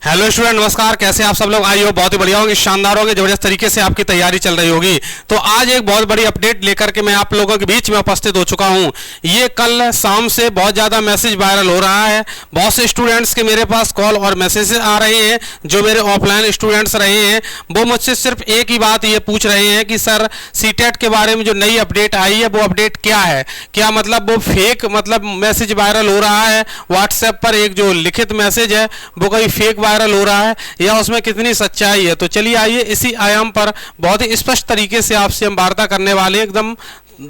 Hello student, नमस्कार। कैसे आप सब लोग? आई हो बहुत ही बढ़िया होंगे, शानदार होंगे, जबरदस्त तरीके से आपकी तैयारी चल रही होगी। तो आज एक बहुत बड़ी अपडेट लेकर के मैं आप लोगों के बीच में उपस्थित हो चुका हूं। ये कल शाम से बहुत ज़्यादा मैसेज वायरल हो रहा है। बहुत से स्टूडेंट्स के मेरे पास कॉल और मैसेज आ रहे हैं। जो मेरे ऑफलाइन स्टूडेंट्स रहे हैं वो मुझसे सिर्फ एक ही बात ये पूछ रहे हैं कि सर सीटेट के बारे में जो नई अपडेट आई है वो अपडेट क्या है, क्या मतलब वो फेक मैसेज वायरल हो रहा है, व्हाट्सएप पर एक जो लिखित मैसेज है वो कहीं फेक वायरल हो रहा है या उसमें कितनी सच्चाई है। तो चलिए आइए इसी आयाम पर बहुत ही स्पष्ट तरीके से आपसे हम वार्ता करने वाले, एकदम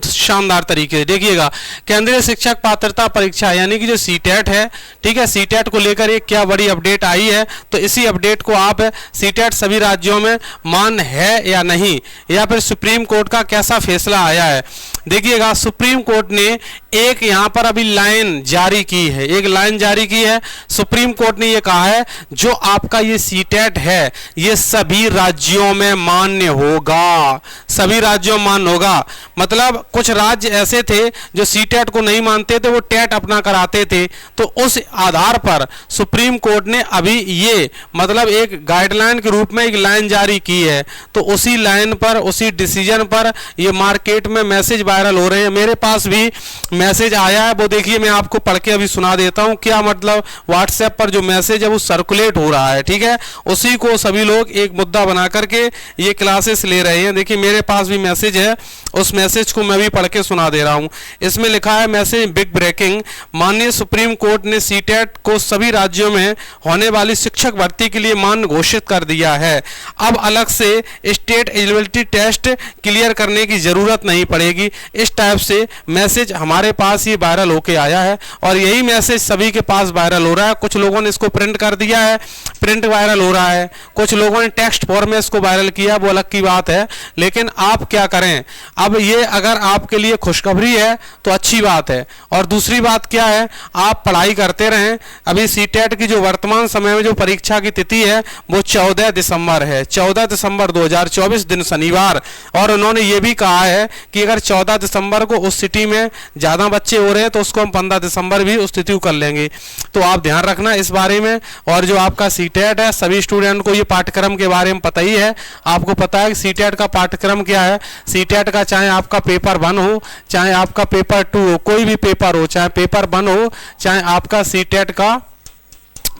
शानदार तरीके से। देखिएगा, केंद्रीय शिक्षक पात्रता परीक्षा यानी कि जो सीटेट है, ठीक है, सीटेट को लेकर एक क्या बड़ी अपडेट आई है। तो इसी अपडेट को आप सीटेट सभी राज्यों में मान्य है या नहीं, या फिर सुप्रीम कोर्ट का कैसा फैसला आया है। देखिएगा, सुप्रीम कोर्ट ने एक यहाँ पर अभी लाइन जारी की है, एक लाइन जारी की है। सुप्रीम कोर्ट ने ये कहा है जो आपका ये सीटेट है ये सभी राज्यों में मान्य होगा, सभी राज्यों में मान्य होगा। मतलब कुछ राज्य ऐसे थे जो सीटेट को नहीं मानते थे, वो टेट अपना कराते थे। तो उस आधार पर सुप्रीम कोर्ट ने अभी ये मतलब एक गाइडलाइन के रूप में एक लाइन जारी की है। तो उसी लाइन पर, उसी डिसीजन पर ये मार्केट में मैसेज वायरल हो रहे हैं। मेरे पास भी मैसेज आया है, वो देखिए मैं आपको पढ़ के अभी सुना देता हूं। क्या मतलब व्हाट्सएप पर जो मैसेज है वो सर्कुलेट हो रहा है, ठीक है, उसी को सभी लोग एक मुद्दा बना करके ये क्लासेस ले रहे हैं। देखिए मेरे पास भी मैसेज है, उस मैसेज को मैं भी पढ़ के सुना दे रहा हूं। इसमें लिखा है मैसेज बिग ब्रेकिंग, माननीय सुप्रीम कोर्ट ने सीटेट को सभी राज्यों में होने वाली शिक्षक भर्ती के लिए मान्य घोषित कर दिया है। अब अलग से स्टेट एलिजिबिलिटी टेस्ट क्लियर करने की जरूरत नहीं पड़ेगी। इस टाइप से मैसेज हमारे पास ये वायरल होके आया है और यही मैसेज सभी के पास वायरल हो रहा है। कुछ लोगों ने इसको प्रिंट कर दिया है, प्रिंट वायरल हो रहा है, कुछ लोगों ने टेक्स्ट फॉर्म में इसको वायरल किया, वो अलग की बात है। लेकिन आप क्या करें, अब ये अगर आपके लिए खुशखबरी है तो अच्छी बात है, और दूसरी बात क्या है, आप पढ़ाई करते रहें। अभी सीटेट की जो वर्तमान समय में जो परीक्षा की तिथि है वो 14 दिसंबर है, 14 दिसंबर 2024 दिन शनिवार। और उन्होंने ये भी कहा है कि अगर 14 दिसंबर को उस सिटी में ज़्यादा बच्चे हो रहे हैं तो उसको हम 15 दिसंबर भी उस तिथि को कर लेंगे। तो आप ध्यान रखना इस बारे में। और जो आपका सीटेट है, सभी स्टूडेंट को ये पाठ्यक्रम के बारे में पता ही है। आपको पता है कि सीटेट का पाठ्यक्रम क्या है। सीटेट का चाहे आपका पेपर 1 हो, चाहे आपका पेपर 2 हो, कोई भी पेपर हो, चाहे पेपर 1 हो, चाहे आपका सीटेट का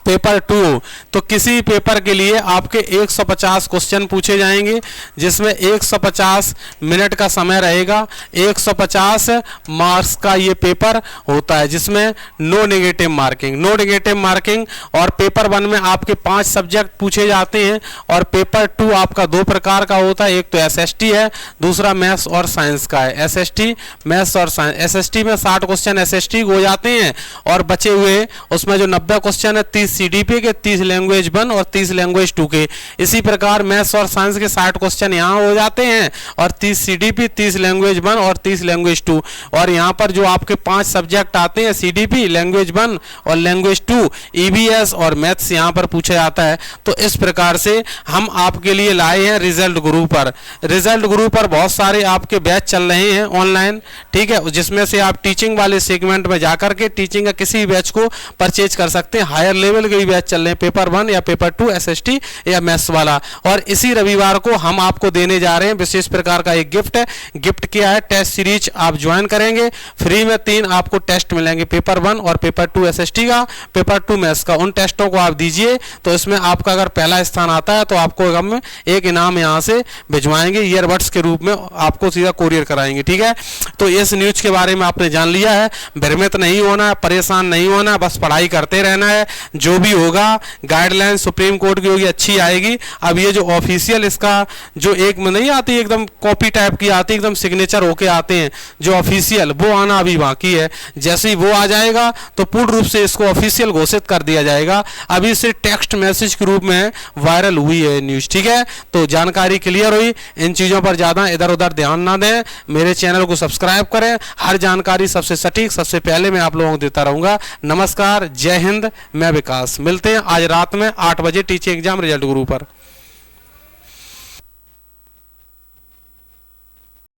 पेपर 2 हो, तो किसी पेपर के लिए आपके 150 क्वेश्चन पूछे जाएंगे, जिसमें 150 मिनट का समय रहेगा। 150 मार्क्स का ये पेपर होता है, जिसमें नो नेगेटिव मार्किंग। और पेपर 1 में आपके 5 सब्जेक्ट पूछे जाते हैं, और पेपर 2 आपका 2 प्रकार का होता है। एक तो एसएसटी है, दूसरा मैथ्स और साइंस का है। एसएसटी, मैथ्स और साइंस। एसएसटी में 60 क्वेश्चन एसएसटी हो जाते हैं, और बचे हुए उसमें जो 90 क्वेश्चन है 30 सीडीपी के, 30 लैंग्वेज 1 और 30 लैंग्वेज 2 के। इसी प्रकार मैथ्स और साइंस के 60 क्वेश्चन यहाँ हो जाते हैं, और 30 सीडीपी, 30 लैंग्वेज 1 और 30 लैंग्वेज 2। और यहाँ पर जो आपके 5 सब्जेक्ट आते हैं, सीडीपी, लैंग्वेज 1 और लैंग्वेज 2, ईवीएस और मैथ्स यहाँ पर पूछा जाता है। तो इस प्रकार से हम आपके लिए लाए हैं रिजल्ट गुरु पर। रिजल्ट गुरु पर बहुत सारे आपके बैच चल रहे हैं ऑनलाइन, ठीक है, जिसमें से आप टीचिंग वाले सेगमेंट में जाकर के टीचिंग का किसी बैच को परचेज कर सकते हैं। हायर लेवल के भी बैच चल रहे हैं, पेपर 1 या पेपर 2 एसएसटी या मैथ्स वाला। और इसी रविवार को हम आपको देने जा रहे हैं विशेष प्रकार का एक गिफ्ट है। गिफ्ट क्या है, टेस्ट सीरीज आप ज्वाइन करेंगे, फ्री में 3 आपको टेस्ट मिलेंगे, पेपर 1 और पेपर 2 एसएसटी का, पेपर 2 मैथ्स का। उन टेस्टों को आप दीजिए, तो इसमें आपका अगर पहला स्थान आता है तो आपको हम एक इनाम यहाँ से भिजवाएंगे, ईयरबड्स के रूप में आपको सीधा कोरियर कराएंगे, ठीक है। तो इस न्यूज के बारे में आपने जान लिया है। भ्रमित नहीं होना है, परेशान नहीं होना है, बस पढ़ाई करते रहना है। जो भी होगा गाइडलाइन सुप्रीम कोर्ट की होगी, अच्छी आएगी। अब ये जो ऑफिशियल इसका जो एक में नहीं आती, एकदम कॉपी टाइप की आती, एकदम सिग्नेचर होके आते हैं, जो ऑफिशियल वो आना अभी बाकी है। जैसे ही वो आ जाएगा तो पूर्ण रूप से इसको ऑफिशियल घोषित कर दिया जाएगा। अभी से टेक्स्ट मैसेज के रूप में वायरल हुई है न्यूज, ठीक है। तो जानकारी क्लियर हुई। इन चीजों पर ज्यादा इधर उधर ध्यान ना दें, मेरे चैनल को सब्सक्राइब करें। हर जानकारी सबसे सटीक, सबसे पहले मैं आप लोगों को देता रहूंगा। नमस्कार, जय हिंद, मैं विकास। मिलते हैं आज रात में 8 बजे टीचिंग एग्जाम रिजल्ट गुरु पर।